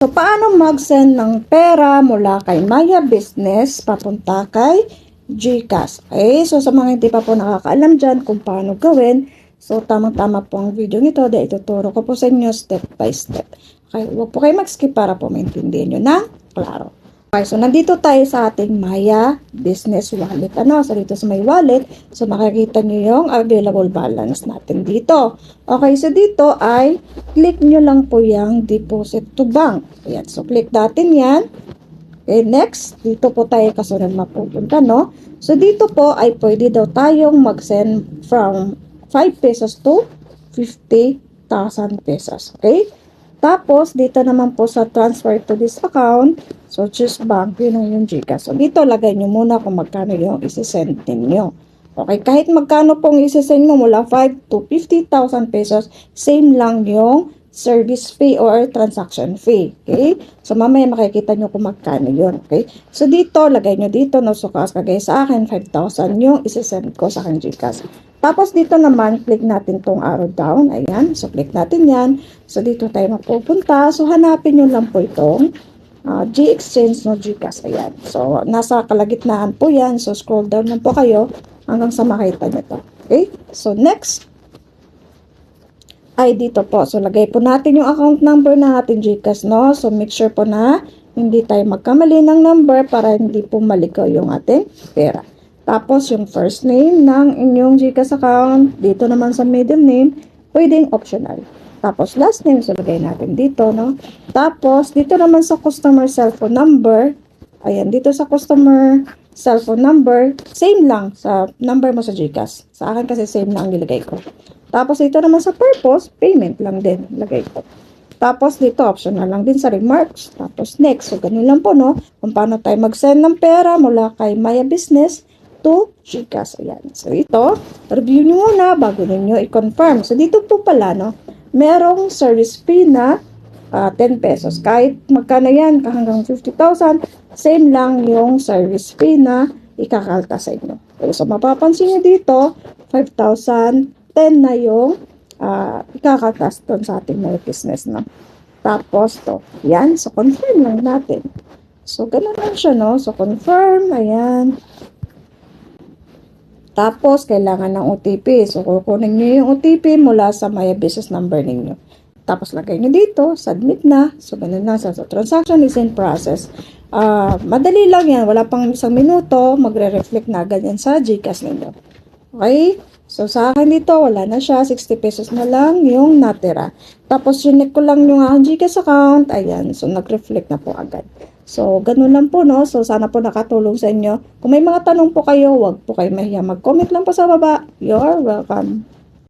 So, paano mag-send ng pera mula kay Maya Business papunta kay GCash? Okay, so sa mga hindi pa po nakakaalam dyan kung paano gawin, so tamang-tama po ang video nito dahil ituturo ko po sa inyo step by step. Okay, huwag po kayo mag-skip para po maintindihan nyo na klaro. Okay, so nandito tayo sa ating Maya Business Wallet. So dito sa may wallet, so makikita nyo yung available balance natin dito. Okay, so dito ay click nyo lang po yung deposit to bank. Ayan, so click natin yan. Okay, next, dito po tayo kasunod mapupunta, no? So dito po ay pwede daw tayong mag-send from 5 pesos to 50,000 pesos. Okay? Tapos, dito naman po sa transfer to this account, so choose bank, yun ang yung GCash. So, dito lagay nyo muna kung magkano yung isi-send ninyo. Okay, kahit magkano pong isi-send mo mula 5 to 50,000 pesos, same lang yung service fee or transaction fee. Okay? So, mamaya makikita nyo kung magkano yun. Okay? So, dito, lagay nyo dito, no? So, kagaya sa akin, 5,000 yung isi-send ko sa akin GCash. Tapos, dito naman, click natin tong arrow down. Ayan. So, click natin yan. So, dito tayo mapupunta. So, hanapin nyo lang po itong G-Exchange no GCash. Ayan. So, nasa kalagitnaan po yan. So, scroll down lang po kayo hanggang sa makita nyo to. Okay? So, next ay dito po. So, lagay po natin yung account number ng ating GCash, no? So, make sure po na hindi tayo magkamali ng number para hindi po maligaw yung ating pera. Tapos, yung first name ng inyong GCash account, dito naman sa middle name, pwedeng optional. Tapos, last name, so lagay natin dito, no? Tapos, dito naman sa customer cellphone number, ayan, dito sa customer cellphone number, same lang sa number mo sa GCash. Sa akin kasi same lang ang nilagay ko. Tapos, dito naman sa purpose, payment lang din, lagay ko. Tapos, dito, optional lang din sa remarks. Tapos, next. So, ganun lang po, no? Kung paano tayo mag-send ng pera mula kay Maya Business to GCash. Ayan. So, ito, review nyo muna bago ninyo i-confirm. So, dito po pala, no? Merong service fee na 10 pesos. Kahit magkano yan, hanggang 50,000, same lang yung service fee na ikakalta sa inyo. Okay, so, mapapansin nyo dito, 5,000, 10 na yung ikakaltas doon sa ating Maya Business, no? Tapos, to, yan. So, confirm lang natin. So, ganun lang siya, no? So, confirm, ayan. Tapos, kailangan ng OTP. So, kukunin nyo yung OTP mula sa Maya Business number ninyo. Tapos, lagay nyo dito, submit na. So, ganun lang. So, transaction is in process. Madali lang yan. Wala pang isang minuto, magre-reflect na ganyan sa GCash ninyo. Okay? So, sa akin dito, wala na siya. 60 pesos na lang yung natira. Tapos, yunik ko lang yung aking GCash account. Ayan. So, nag-reflect na po agad. So, ganun lang po, no? So, sana po nakatulong sa inyo. Kung may mga tanong po kayo, wag po kayo mahiya. Mag-comment lang po sa baba. You're welcome.